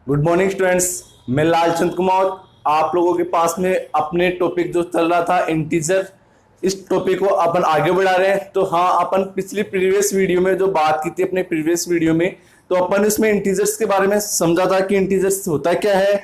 Good morning students. मैं लालचंद कुमार आप लोगों के पास में अपने टॉपिक जो चल रहा था इंटीजर, इस टॉपिक को अपन आगे बढ़ा रहे हैं। तो हाँ, अपन पिछली प्रीवियस वीडियो में जो बात की थी अपने प्रीवियस वीडियो में, तो अपन इसमें इंटीजर्स के बारे में समझा था कि इंटीजर्स होता क्या है,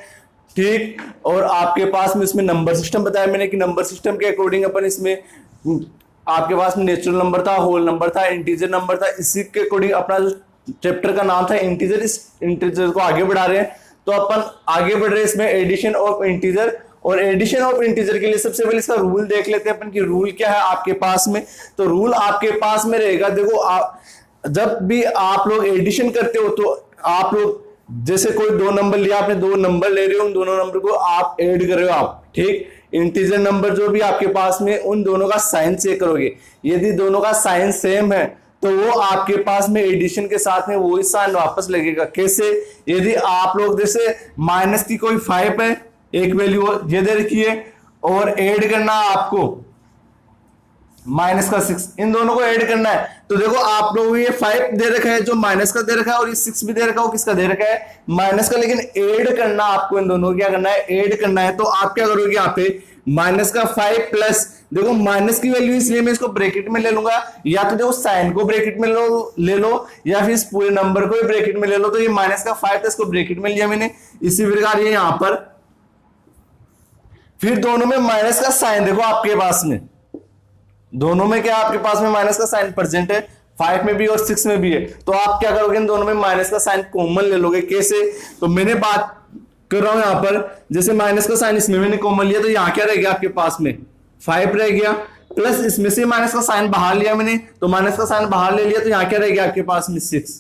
ठीक। और आपके पास में इसमें नंबर सिस्टम बताया मैंने कि नंबर सिस्टम के अकॉर्डिंग अपन इसमें आपके पास में नेचुरल नंबर था, होल नंबर था, इंटीजर नंबर था। इसी के अकॉर्डिंग अपना जो चैप्टर का नाम था इंटीजर, इस इंटीजर को आगे बढ़ा रहे हैं। तो अपन आगे बढ़ रहे हैं इसमें एडिशन ऑफ इंटीजर। और एडिशन ऑफ इंटीजर के लिए सबसे पहले इसका रूल देख लेते हैं अपन कि रूल क्या है आपके पास में। तो रूल आपके पास में रहेगा, देखो आप जब भी आप लोग एडिशन करते हो तो आप लोग जैसे कोई दो नंबर लिया, आपने दो नंबर ले रहे हो, उन दोनों नंबर को आप ऐड कर रहे हो आप, ठीक। इंटीजर नंबर जो भी आपके पास में, उन दोनों का साइन चेक करोगे। यदि दोनों का साइन सेम है तो वो आपके पास में एडिशन के साथ में वही साइन वापस लगेगा। कैसे? यदि आप लोग जैसे माइनस की कोई 5 है, एक वैल्यू ये दे रखी है, और ऐड करना आपको माइनस का 6, इन दोनों को ऐड करना है। तो देखो आप लोग ये 5 दे रखा है जो माइनस का दे रखा है, और ये 6 भी दे रखा है, वो किसका दे रखा है, माइनस का। लेकिन ऐड करना आपको इन दोनों को क्या करना है, ऐड करना है। तो आप क्या करोगे यहाँ पे, माइनस का 5 प्लस, देखो माइनस की वैल्यू इसलिए मैं इसको ब्रैकेट में ले लूंगा, या तो देखो साइन को ब्रैकेट में ले लो, या फिर इस पूरे नंबर को भी ब्रैकेट में ले लो। तो ये माइनस का 5 था, इसको ब्रैकेट में लिया मैंने। इसी प्रकार ये यहां पर फिर दोनों में माइनस का साइन, देखो आपके पास में दोनों में क्या, आपके पास में माइनस का साइन प्रेजेंट है, 5 में भी और 6 में भी है। तो आप क्या करोगे, इन दोनों में माइनस का साइन कॉमन ले लोगे। कैसे? तो मैंने बात कर रहा हूं यहां पर, जैसे माइनस का साइन इसमें मैंने कॉमन लिया, तो यहां क्या रह गया आपके पास में 5 रह गया, प्लस इसमें से माइनस का साइन बाहर लिया मैंने, तो माइनस का साइन बाहर ले लिया, तो यहां क्या रह गया आपके पास में 6।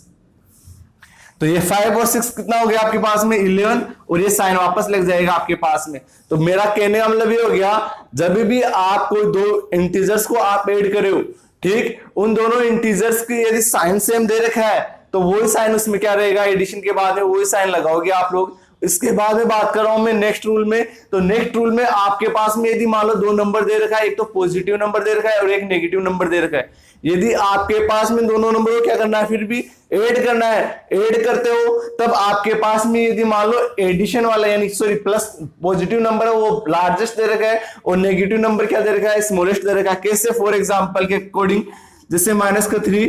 तो ये 5 और 6 कितना हो गया आपके पास में 11, और ये साइन वापस लग जाएगा आपके पास में। तो मेरा कहने का मतलब ये हो गया, जब भी आप कोई दो इंटीजर्स को आप ऐड करे हो, ठीक, उन दोनों इंटीजर्स की यदि साइन सेम दे रखा है तो वही साइन उसमें क्या रहेगा, एडिशन के बाद में वही साइन लगाओगे आप लोग। इसके बाद में बात कर रहा हूं मैं नेक्स्ट रूल में। तो नेक्स्ट रूल में आपके पास में यदि मान लो दो नंबर दे रखा है, एक तो पॉजिटिव नंबर दे रखा है और एक नेगेटिव नंबर दे रखा है। यदि आपके पास में दोनों नंबर को क्या करना है, फिर भी ऐड करना है, ऐड करते हो तब आपके पास में यदि मान लो एडिशन वाला यानी सॉरी प्लस पॉजिटिव नंबर है वो लार्जेस्ट दे रखा है, और नेगेटिव नंबर क्या दे रखा है, स्मॉलेस्ट दे रखा है। कैसे? फॉर एग्जांपल के अकॉर्डिंग, जैसे माइनस का 3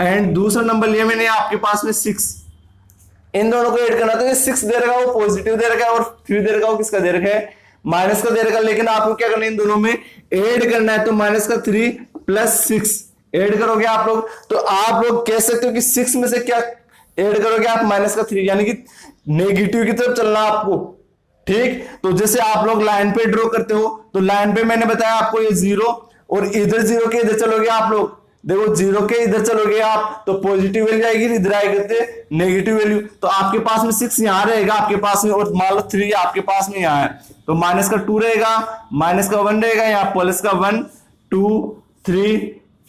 एंड दूसरा नंबर लिया मैंने आपके पास में 6, इन दोनों को ऐड करना। तो ये 6 दे रखा है वो पॉजिटिव दे रखा है, और 3 दे रखा है वो किसका दे रखा है, माइनस का दे रखा है। लेकिन आपको क्या करना है, इन दोनों में ऐड करना है। तो माइनस का 3 प्लस 6 ऐड करोगे आप लोग, तो आप लोग कह सकते हो कि 6 में से क्या ऐड करोगे आप, माइनस का 3, यानी कि नेगेटिव की तरफ चलना आपको, ठीक। तो जैसे आप लोग लाइन पे ड्रॉ करते हो, तो लाइन पे मैंने बताया आपको ये 0, और इधर 0 के इधर चलोगे आप लोग, देखो 0 के इधर चलोगे आप तो पॉजिटिव वैल्यू आएगी, इधर आएगी नेगेटिव वैल्यू। तो आपके पास में 6 यहां रहेगा आपके पास में, और मान लो 3 आपके पास में यहां है, तो माइनस का 2 रहेगा, माइनस का 1 रहेगा, यहाँ प्लस का 1 2 3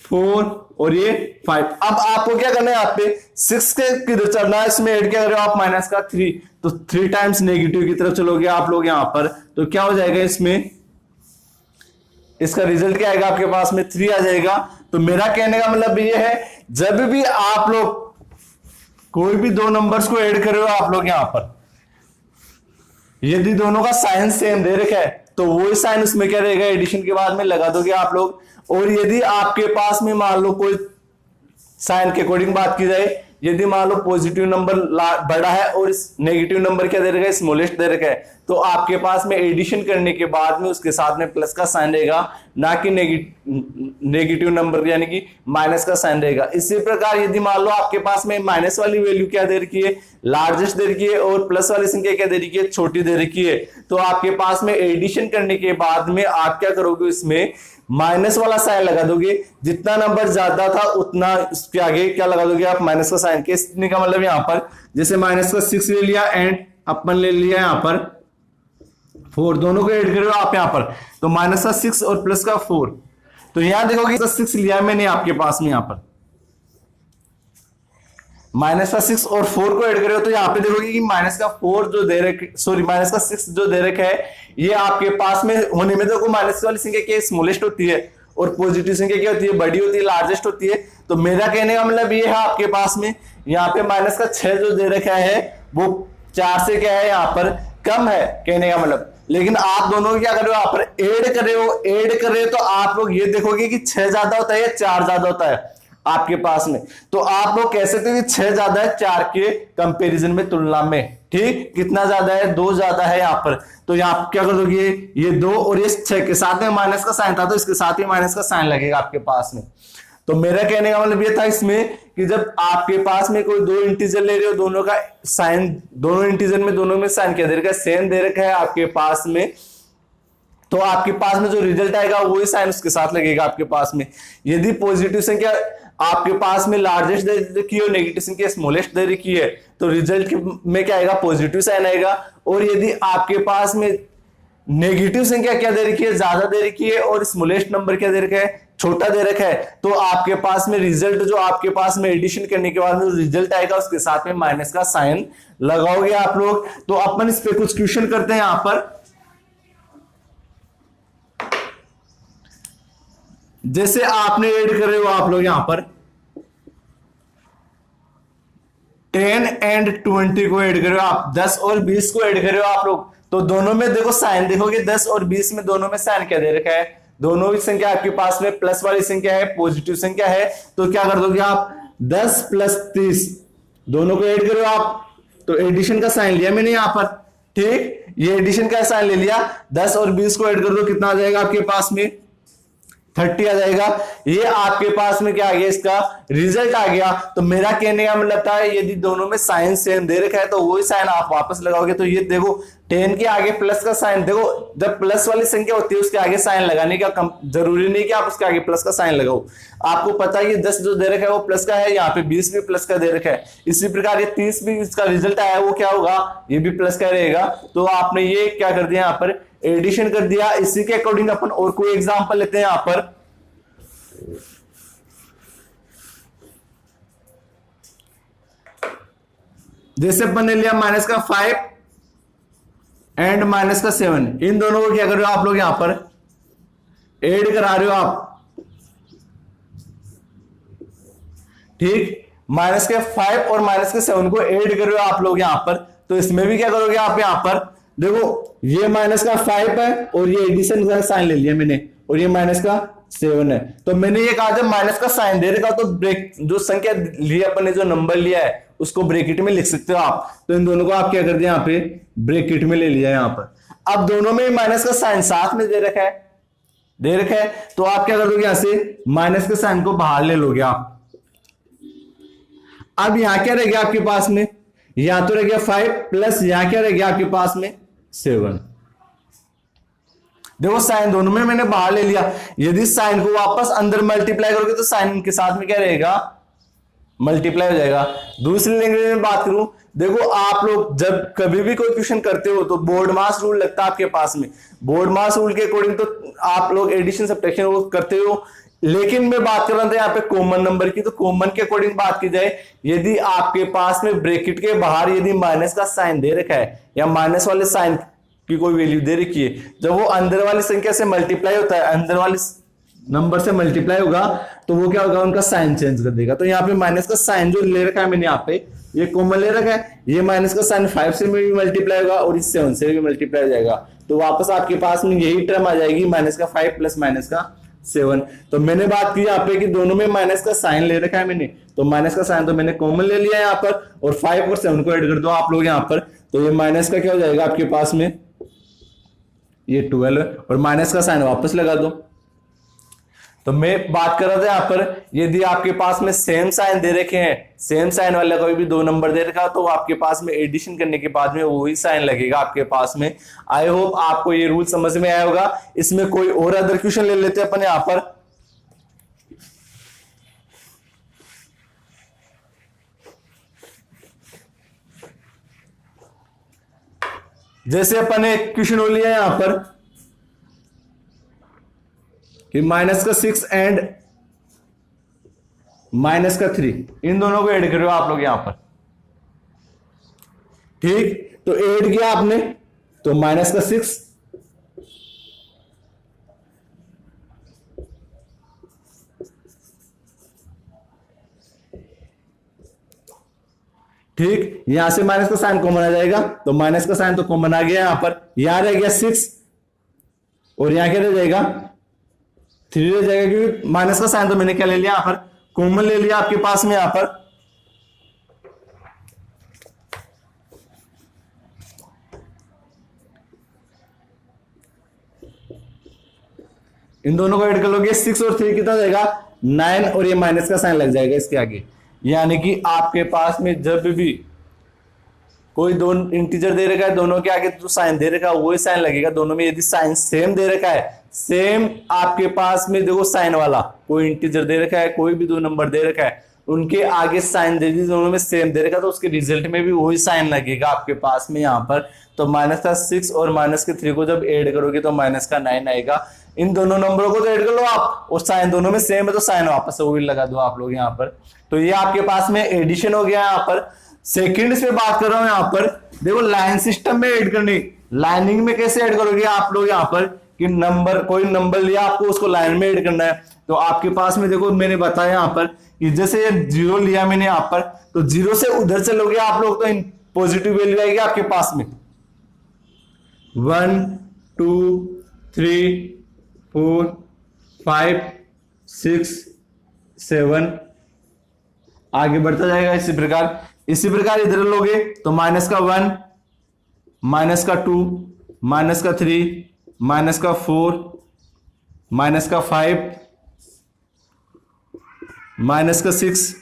4 और ये 5। अब आपको क्या करना है, यहाँ पे 6 के किधर चलना है, इसमें ऐड क्या कर रहे हो आप, माइनस का 3, तो 3 टाइम्स नेगेटिव की तरफ चलोगे आप लोग यहां पर, तो क्या हो जाएगा इसमें, इसका रिजल्ट क्या आएगा आपके पास में 3 आ जाएगा। तो मेरा कहने का मतलब ये है, जब भी आप लोग कोई भी दो नंबर्स को ऐड कर रहे हो आप लोग यहां पर, यदि दोनों का साइन सेम दे रखा है तो वही साइन उसमें क्या रहेगा, एडिशन के बाद में लगा दोगे आप लोग। और यदि आपके पास में मान लो कोई साइन के अकॉर्डिंग बात की जाए, यदि मान लो पॉजिटिव नंबर बड़ा है और नेगेटिव नंबर क्या दे रखा है, स्मॉलेस्ट दे रखा है, तो आपके पास में एडिशन करने के बाद में उसके साथ में प्लस का साइन रहेगा, ना कि नेगेटिव नंबर यानी कि माइनस का साइन रहेगा। इसी प्रकार यदि मान लो आपके पास में माइनस वाली वैल्यू क्या दे रखी है, लार्जेस्ट दे रखी है, और प्लस वाली संख्या क्या दे रखी है, छोटी दे रखी है, तो आपके पास में एडिशन करने के बाद में आप क्या करोगे, इसमें माइनस वाला साइन लगा दोगे। जितना नंबर ज्यादा था उतना इसके आगे क्या लगा दोगे आप, माइनस का साइन। कहने का मतलब यहां पर जैसे माइनस का 6 ले लिया एंड अपन ले लिया यहां पर 4, दोनों को ऐड करो आप यहां पर, तो माइनस का 6 और प्लस का 4। तो यहां देखोगे 6 लिया मैंने आपके पास में, यहां पर माइनस का 6 और 4 को ऐड करे हो, तो यहाँ पे देखोगे कि माइनस का 4 जो दे रखे, सॉरी माइनस का 6 जो दे रखा है, ये आपके पास में होने में देखो माइनस वाली संख्या क्या स्मॉलेस्ट होती है, और पॉजिटिव संख्या क्या होती है, बड़ी होती है, लार्जेस्ट होती है। तो मेरा कहने का मतलब ये है आपके पास में यहाँ पे माइनस का 6 जो दे रखा है वो 4 से क्या है यहाँ पर कम है, कहने का मतलब। लेकिन आप दोनों को क्या कर रहे हो, यहाँ पर ऐड कर रहे हो तो आप लोग ये देखोगे कि 6 ज्यादा होता है या 4 ज्यादा होता है आपके पास में। तो आप लोग कह सकते हो कि 6 ज्यादा है 4 के कंपैरिजन में, तुलना में। ठीक, कितना ज्यादा है, 2 ज्यादा है यहाँ पर। तो यहाँ क्या कर दोगे, ये 2 और ये 6 के साथ में माइनस का साइन था तो इसके साथ ही माइनस का साइन लगेगा आपके पास में। तो मेरा कहने का मतलब ये था इसमें कि जब आपके पास में कोई 2 इंटीजर ले रहे हो, दोनों का साइन, दोनों इंटीजर में दोनों में साइन क्या दे रखा है, सेम दे रखा है आपके पास में, तो आपके पास में जो रिजल्ट आएगा वही साइन उसके साथ लगेगा आपके पास में। यदि पॉजिटिव संख्या आपके पास में लार्जेस्ट दे रखी है और नेगेटिव संख्या स्मॉलेस्ट दे रखी है तो रिजल्ट में क्या आएगा, पॉजिटिव साइन आएगा। और यदि आपके पास में नेगेटिव संख्या क्या दे रखी है, ज्यादा दे रखी है, और स्मॉलेस्ट नंबर क्या दे रखा है, छोटा दे रखा है, तो आपके पास में रिजल्ट जो आपके पास में एडिशन करने के बाद में रिजल्ट आएगा उसके साथ में माइनस का साइन लगाओगे आप लोग। तो अपन इस पे कुछ क्वेश्चन करते हैं यहां पर। जैसे आपने ऐड कर रहे हो आप लोग यहां पर 10 एंड 20 को ऐड कर रहे हो आप, 10 और 20 को ऐड कर रहे हो आप लोग। तो दोनों में देखो साइन देखोगे, 10 और 20 में दोनों में साइन क्या दे रखा है, दोनों ही संख्या आपके पास में प्लस वाली संख्या है, पॉजिटिव संख्या है। तो क्या कर दोगे आप, 10 प्लस 30 दोनों को ऐड करो आप, तो एडिशन का साइन लिया मैंने यहां पर। ठीक, ये एडिशन का साइन ले लिया, 10 और 20 को ऐड कर दो, कितना आ जाएगा आपके पास में, 30 आ जाएगा। ये आपके पास में क्या आ गया, इसका रिजल्ट आ गया। तो मेरा कहने का मतलब था यदि दोनों में साइन सेम दे रखा है तो वही साइन आप वापस लगाओगे। तो ये देखो 10 के आगे प्लस का साइन, देखो जब प्लस वाली संख्या होती है उसके आगे साइन लगाने का जरूरी नहीं कि आप उसके आगे प्लस का साइन लगाओ। आपको पता है ये 10 जो दे रखा है वो प्लस का है, यहाँ पे 20 भी प्लस का दे रखा है। इसी प्रकार ये 30 भी इसका रिजल्ट आया वो क्या होगा, ये भी प्लस का रहेगा। तो आपने ये क्या कर दिया, यहाँ पर एडिशन कर दिया। इसी के अकॉर्डिंग अपन और कोई एग्जांपल लेते हैं यहां पर। जैसे अपन ने लिया माइनस का 5 एंड माइनस का 7, इन दोनों को क्या कर रहे हो आप लोग, यहां पर ऐड करा रहे हो आप। ठीक, माइनस के 5 और माइनस के 7 को ऐड कर रहे हो आप लोग यहां पर। तो इसमें भी क्या करोगे आप, यहां पर देखो ये माइनस का 5 है और ये एडिशन का साइन ले लिया मैंने, और ये माइनस का 7 है। तो मैंने ये कहा जब माइनस का साइन दे रखा तो ब्रेक जो संख्या ली अपन ने, जो नंबर लिया है उसको ब्रैकेट में लिख सकते हो आप। तो इन दोनों को आप क्या कर दिया, यहाँ पे ब्रैकेट में ले लिया यहां पर। अब दोनों में माइनस का साइन साथ में दे रखा है, तो आप क्या कर दोगे, यहां से माइनस के साइन को बाहर ले लोगे आप। अब यहां क्या रह गया आपके पास में, यहां तो रह गया 5 प्लस यहां क्या रह गया आपके पास में 7। देखो साइन दोनों में मैंने बाहर ले लिया। यदि साइन को वापस अंदर मल्टीप्लाई करोगे तो साइन के साथ में क्या रहेगा, मल्टीप्लाई हो जाएगा। दूसरी लैंग्वेज में बात करूं, देखो आप लोग जब कभी भी कोई क्वेश्चन करते हो तो बोर्ड मास रूल लगता है आपके पास में। बोर्ड मास रूल के अकॉर्डिंग तो आप लोग एडिशन सब्ट्रैक्शन वो करते हो, लेकिन मैं बात कर रहा था यहाँ पे कॉमन नंबर की। तो कॉमन के अकॉर्डिंग बात की जाए, यदि आपके पास में ब्रैकेट के बाहर यदि माइनस का साइन दे रखा है या माइनस वाले साइन की कोई वैल्यू दे रखी है, जब वो अंदर वाली संख्या से मल्टीप्लाई होता है, अंदर वाली नंबर से मल्टीप्लाई होगा, तो वो क्या होगा, उनका साइन चेंज कर देगा। तो यहाँ पे माइनस का साइन जो ले रखा है मैंने यहाँ पे, ये कॉमन ले रखा है, ये माइनस का साइन 5 से भी मल्टीप्लाई होगा और इस 7 से भी मल्टीप्लाई हो जाएगा। तो वापस आपके पास में यही टर्म आ जाएगी, माइनस का 5 प्लस माइनस का 7। तो मैंने बात की यहाँ पे कि दोनों में माइनस का साइन ले रखा है मैंने, तो माइनस का साइन तो मैंने कॉमन ले लिया यहाँ पर, और 5 और 7 को ऐड कर दो आप लोग यहाँ पर। तो ये माइनस का क्या हो जाएगा आपके पास में, ये 12, और माइनस का साइन वापस लगा दो। तो मैं बात कर रहा था यहाँ पर, यदि आपके पास में सेम साइन दे रखे हैं, सेम साइन वाला कोई भी 2 नंबर दे रखा, तो आपके पास में एडिशन करने के बाद में वही साइन लगेगा आपके पास में। आई होप आपको ये रूल समझ में आया होगा। इसमें कोई और अदर क्वेश्चन ले लेते हैं अपन यहाँ पर। जैसे अपन ने क्वेश्चन और लिया यहां पर कि माइनस का 6 एंड माइनस का 3, इन दोनों को ऐड करो आप लोग यहां पर। ठीक, तो ऐड किया आपने, तो माइनस का 6 ठीक, यहां से माइनस का साइन कॉमन आ जाएगा, तो माइनस का साइन तो कॉमन आ गया, यहां पर यहां रह गया 6 और यहां क्या रह जाएगा 3 रह जाएगा, क्योंकि माइनस का साइन तो मैंने क्या ले लिया यहां पर कॉमन ले लिया आपके पास में यहां पर। इन दोनों को ऐड कर लोगे 6 और 3 कितना जाएगा 9 और ये माइनस का साइन लग जाएगा इसके आगे। यानी कि आपके पास में जब भी कोई दो इंटीजर दे रखा है दोनों के आगे जो साइन दे रखा है वही साइन लगेगा दोनों में। यदि साइन सेम दे रखा है, सेम आपके पास में देखो साइन वाला कोई इंटीजर दे रखा है, कोई भी दो नंबर दे रखा है, उनके आगे साइन दे दी दोनों में सेम दे रखा, तो उसके रिजल्ट में भी वही साइन लगेगा आपके पास में यहाँ पर। तो माइनस का 6 और माइनस के 3 को जब ऐड करोगे तो माइनस का 9 आएगा। इन दोनों नंबरों को तो ऐड कर लो आप, और साइन दोनों में सेम है तो साइन वापस से वही लगा दो आप लोग यहाँ पर। तो ये आपके पास में एडिशन हो गया यहाँ पर। सेकंड से बात कर रहा हूं यहाँ पर, देखो लाइन सिस्टम में ऐड करने, लाइनिंग में कैसे ऐड करोगे आप लोग यहाँ पर कि नंबर कोई नंबर लिया आपको उसको लाइन में ऐड करना है। तो आपके पास में देखो मैंने बताया यहाँ पर कि जैसे ये 0 लिया मैंने यहाँ पर, तो 0 से उधर चलोगे आप लोग तो पॉजिटिव वैल्यू आएगी आपके पास में 1 2 3 4 5 6 7 आगे बढ़ता जाएगा इसी प्रकार इधर लोगे तो माइनस का 1 माइनस का 2 माइनस का 3 माइनस का 4 माइनस का 5 माइनस का 6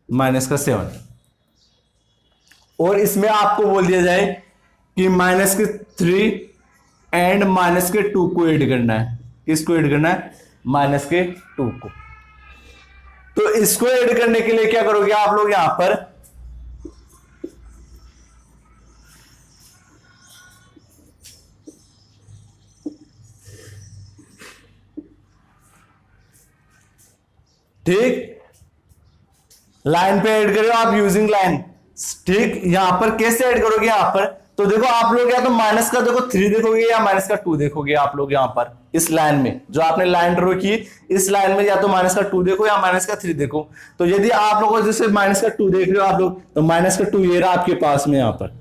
माइनस का 7। और इसमें आपको बोल दिया जाए कि माइनस के 3 एंड माइनस के 2 को ऐड करना है। किसको ऐड करना है? माइनस के 2 को। तो इसको ऐड करने के लिए क्या करोगे आप लोग यहां पर, ठीक, लाइन पे ऐड करो आप यूजिंग लाइन। ठीक, यहां पर कैसे ऐड करोगे यहां पर, तो देखो आप लोग या तो माइनस का देखो 3 देखोगे या माइनस का 2 देखोगे आप लोग यहां पर इस लाइन में जो आपने लाइन ड्रॉ की, इस लाइन में या तो माइनस का 2 देखो या माइनस का 3 देखो। तो यदि आप लोगों जैसे माइनस का 2 देख रहे हो आप लोग, तो माइनस का 2 ये रहा आपके पास में यहां पर,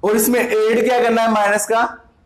और इसमें ऐड क्या करना है, माइनस का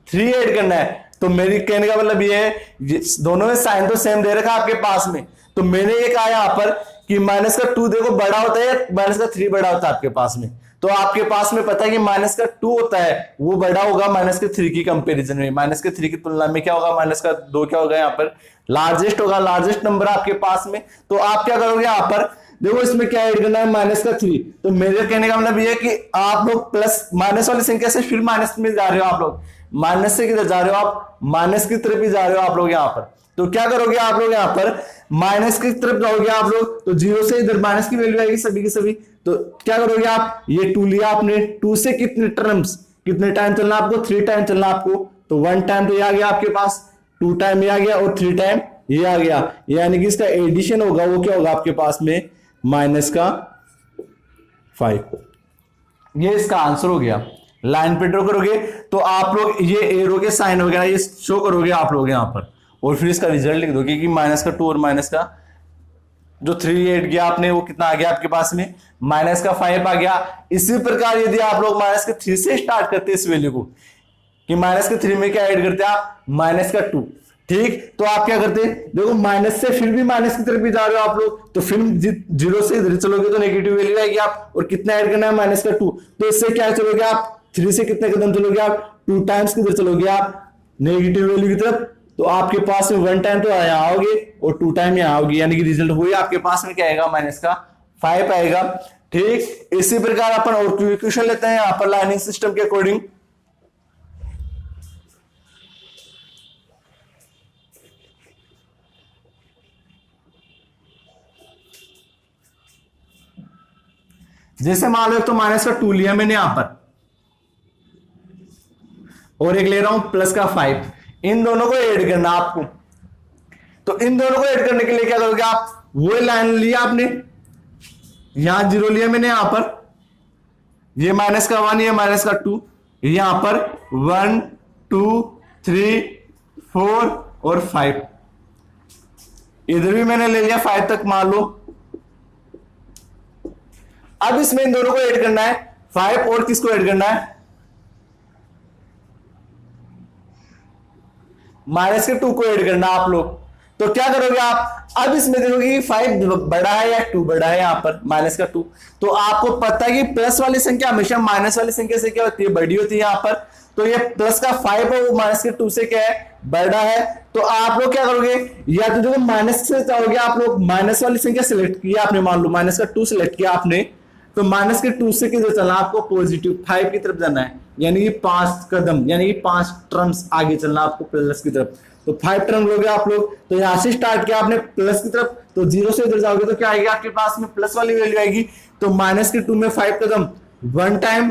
3 ऐड करना है। तो मेरी कहने का मतलब ये है दोनों में साइन तो सेम दे रखा आपके पास में, तो मैंने ये कहा यहां पर कि माइनस का 2 देखो बड़ा होता है या माइनस का 3 बड़ा होता है आपके पास में। तो आपके पास में पता है कि माइनस का 2 होता है वो बड़ा होगा माइनस के 3 की कंपैरिजन में। माइनस के 3 की तुलना में क्या होगा, माइनस का 2 क्या होगा यहाँ पर लार्जेस्ट होगा, लार्जेस्ट नंबर आपके पास में। तो आप क्या करोगे यहाँ पर, देखो इसमें क्या ऐड करना है, माइनस का 3। तो मेरे कहने का मतलब ये है कि आप लोग प्लस माइनस वाली संख्या से फिर माइनस में जा रहे हो आप लोग, माइनस से किधर जा रहे हो आप, माइनस की तरफ ही जा रहे हो आप लोग यहाँ पर। तो क्या करोगे आप लोग यहाँ पर, माइनस की तरफ जाओगे आप लोग, तो 0 से इधर माइनस की वैल्यू आएगी सभी की सभी। तो क्या करोगे आप, ये 2 लिया आपने, 2 से कितने टर्म्स, कितने टाइम चलना आपको, 3 टाइम चलना आपको। तो 1 टाइम तो ये आ गया आपके पास, 2 टाइम ये आ गया और 3 टाइम ये आ गया। यानी कि इसका एडिशन होगा वो क्या होगा आपके पास में, माइनस का 5। ये इसका आंसर हो गया। लाइन पे ड्रॉ करोगे तो आप लोग ये एरो के साइन वगैरह ये शो करोगे आप लोग यहाँ पर, और फिर इसका रिजल्ट लिख दोगे कि माइनस का 2 और माइनस का जो 3 ऐड किया आपने वो कितना आ गया आपके पास में, माइनस का 5 आ गया। इसी प्रकार यदि आप लोग माइनस के 3 से स्टार्ट करते हैं इस वैल्यू को, कि माइनस के 3 में क्या ऐड करते हैं आप, माइनस का 2। ठीक, तो आप क्या करते हैं, देखो माइनस से फिर भी माइनस की तरफ भी जा रहे हो आप लोग, तो फिर 0 से इधर चलोगे तो नेगेटिव वैल्यू आएगी आप, और कितना ऐड करना है, माइनस का 2। तो इससे क्या चलोगे आप, 3 से कितने कदम चलोगे आप, 2 टाइम्स किधर चलोगे आप, नेगेटिव वैल्यू की तरफ। तो आपके पास में 1 टाइम तो यहाँ आओगे और 2 टाइम यहाँ आओगे, यानी कि रिजल्ट हुई आपके पास में क्या आएगा, माइनस का 5 आएगा। ठीक, इसी प्रकार अपन और क्वेश्चन लेते हैं यहाँ पर लाइनिंग सिस्टम के अकॉर्डिंग। जैसे मान लो तो माइनस का 2 लिया मैंने यहां पर, और एक ले रहा हूं प्लस का 5, इन दोनों को ऐड करना आपको। तो इन दोनों को ऐड करने के लिए क्या करोगे आप, वो लाइन लिया आपने, यहां 0 लिया मैंने यहां पर, ये माइनस का 1 ये माइनस का 2, यहां पर 1 2 3 4 और 5, इधर भी मैंने ले लिया 5 तक मान लो, अब इसमें इन दोनों को ऐड करना है 5 और किसको ऐड करना है -2 को ऐड करना आप लोग। तो क्या करोगे आप, अब इसमें देखोगे कि 5 बड़ा है या 2 बड़ा है, यहां पर -2। तो आपको पता है कि प्लस वाली संख्या हमेशा माइनस वाली संख्या से क्या होती है, बड़ी होती है यहां पर। तो ये प्लस का 5 है वो -2 से क्या है, बड़ा है। तो आप लोग क्या करोगे, या तो देखो माइनस से चाहोगे आप लोग, माइनस वाली संख्या सिलेक्ट किया आपने, मान लो -2 सिलेक्ट किया आपने, तो -2 से किधर चलना आपको, पॉजिटिव 5 की तरफ जाना है, यानी कि 5 कदम, यानी कि 5 टर्म्स आगे चलना आपको प्लस की तरफ। तो 5 टर्म लोगे आप लोग। तो यहां से स्टार्ट किया आपने प्लस की तरफ, तो 0 से उधर जाओगे तो क्या आएगी आपके पास में, प्लस वाली वैल्यू आएगी। तो -2 में 5 कदम, 1 टाइम,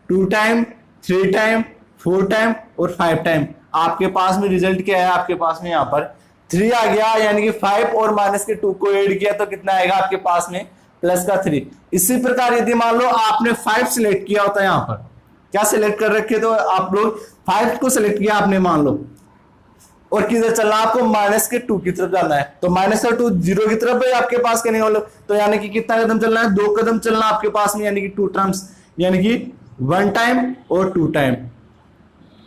2 टाइम, 3 टाइम, 4 टाइम और 5 टाइम। आपके पास में रिजल्ट क्या है, आपके पास में यहाँ पर 3 आ गया, यानी कि 5 और -2 को ऐड किया तो कितना आएगा आपके पास में, +3। इसी प्रकार यदि मान लो आपने 5 सिलेक्ट किया होता है, यहाँ पर क्या सिलेक्ट कर रखे, तो आप लोग 5 को सिलेक्ट किया आपने मान लो, और किधर चलना आपको, -2 की तरफ जाना है। तो -2 0 की तरफ है आपके पास, कहने वाले, तो यानी कि कितना कदम चलना है, 2 कदम चलना आपके पास में, यानी कि 2 टर्म्स, यानी कि 1 टाइम और 2 टाइम।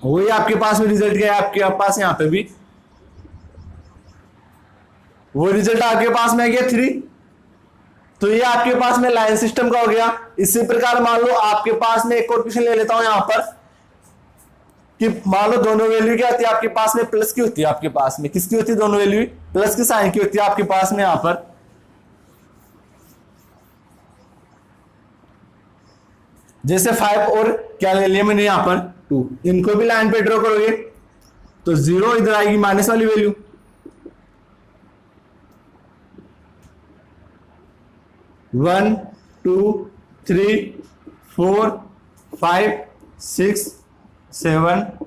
वही आपके पास में रिजल्ट क्या है, आपके पास यहाँ पे भी वो रिजल्ट आपके पास में आ गया 3। तो ये आपके पास में लाइन सिस्टम का हो गया। इसी प्रकार मान लो आपके पास में एक और क्वेश्चन ले लेता हूं यहां पर, कि मान लो दोनों वैल्यू क्या होती है आपके पास में, प्लस की होती है आपके पास में, किसकी होती है, दोनों वैल्यू प्लस की साइन की होती है आपके पास में। यहां पर जैसे 5 और क्या ले लिया मैंने यहां पर 2, इनको भी लाइन पे ड्रॉ करोगे तो 0 इधर आएगी, माइनस वाली वैल्यू, 1 2 3 4 5 6 7,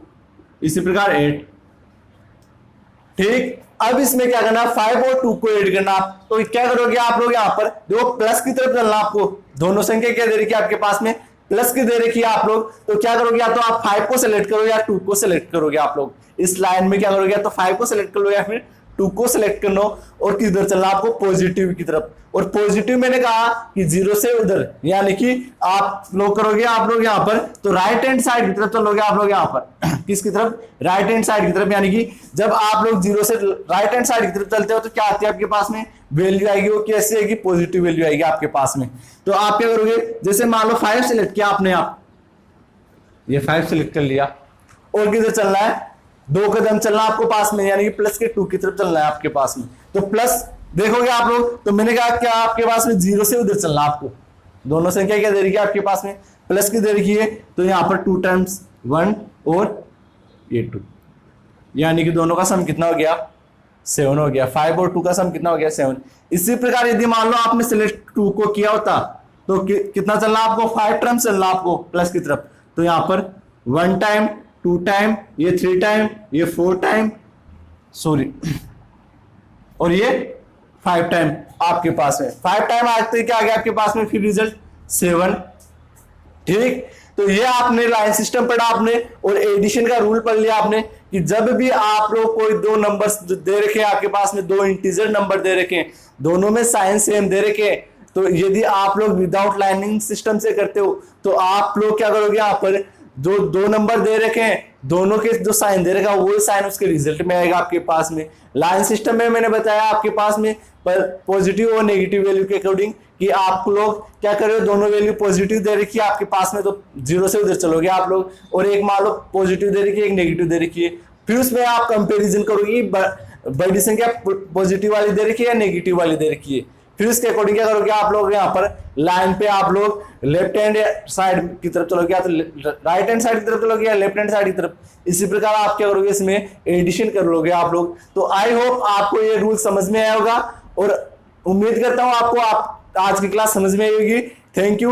इसी प्रकार 8। ठीक, अब इसमें क्या करना, 5 और 2 को ऐड करना। तो क्या करोगे आप लोग, यहां पर देखो प्लस की तरफ चलना आपको, दोनों संख्या क्या दे रखी है आपके पास में, प्लस की दे रखी है आप लोग। तो क्या करोगे, या तो आप 5 को सिलेक्ट करोगे या 2 को सिलेक्ट करोगे आप लोग। इस लाइन में क्या करोगे, या तो 5 को सिलेक्ट कर लो या फिर 2 को सिलेक्ट करना, और किधर चलना आपको, पॉजिटिव की तरफ। और पॉजिटिव मैंने कहा कि 0 से उधर, यानी कि आप लोग करोगे आप लोग यहां पर, तो राइट हैंड साइड की तरफ चलोगे आप लोग यहां पर किसकी तरफ, राइट हैंड साइड की तरफ। यानी कि जब आप लोग 0 से राइट हैंड साइड की तरफ चलते हो तो क्या आती है आपके पास में, वैल्यू आएगी, वो कैसी आएगी, पॉजिटिव वैल्यू आएगी आपके पास में। तो आप क्या करोगे, जैसे मान लो 5 सिलेक्ट किया आपने, आप ये 5 सिलेक्ट कर लिया, और किधर चलना है, 2 कदम चलना आपको पास में, यानी कि प्लस के 2 की तरफ चलना है आपके पास में। तो प्लस देखोगे आप लोग, तो मैंने कहा क्या आपके पास में 0 से उधर चलना आपको, दोनों संख्या क्या दे रही है आपके पास में, प्लस की दे रखी है। तो यहां पर 2 टाइम्स 1 और ये 2, यानी कि दोनों का सम कितना हो गया, 7 हो गया। 5 और 2 का सम कितना हो गया, 7। इसी प्रकार यदि मान लो आपने सिलेक्ट 2 को किया होता तो कितना चलना आपको, 5 टर्म्स चलना आपको प्लस की तरफ। तो यहां पर 1 टाइम, 2 टाइम, ये 3 टाइम, ये 4 टाइम, सॉरी, और ये 5 टाइम आपके पास में। 5 टाइम आते क्या आ गया आपके पास में, फिर रिजल्ट 7। ठीक, तो ये आपने लाइन सिस्टम पढ़ा आपने, और एडिशन का रूल पढ़ लिया आपने, कि जब भी आप लोग कोई 2 नंबर्स दे रखे हैं आपके पास में, 2 इंटीजर नंबर दे रखे हैं, दोनों में साइन सेम दे रखे हैं, तो यदि आप लोग विदाउट लाइनिंग सिस्टम से करते हो तो आप लोग क्या करोगे, यहाँ पर जो 2 नंबर दे रखे हैं, दोनों के जो साइन दे रखा वो साइन उसके रिजल्ट में आएगा आपके पास में। लाइन सिस्टम में मैंने बताया आपके पास में पॉजिटिव और नेगेटिव वैल्यू के अकॉर्डिंग, कि आप लोग क्या कर रहे हो, दोनों वैल्यू पॉजिटिव दे रखी है आपके पास में, तो 0 से उधर चलोगे आप लोग, और एक मान लो पॉजिटिव दे रखी है, एक नेगेटिव दे रखी है, फिर उसमें आप कंपेरिजन करोगे, बड़ी संख्या पॉजिटिव वाली दे रखी है या नेगेटिव वाली दे रखी है। फिर इसके अकॉर्डिंग क्या करोगे आप लोग, यहाँ पर लाइन पे आप लोग लेफ्ट हैंड साइड की तरफ चलोगे, या तो राइट हैंड साइड की तरफ चलोगे या लेफ्ट हैंड साइड की तरफ। इसी प्रकार आप क्या करोगे, इसमें एडिशन कर लोगे आप लोग। तो आई होप आपको ये रूल समझ में आया होगा, और उम्मीद करता हूं आपको आज की क्लास समझ में आई होगी। Thank you.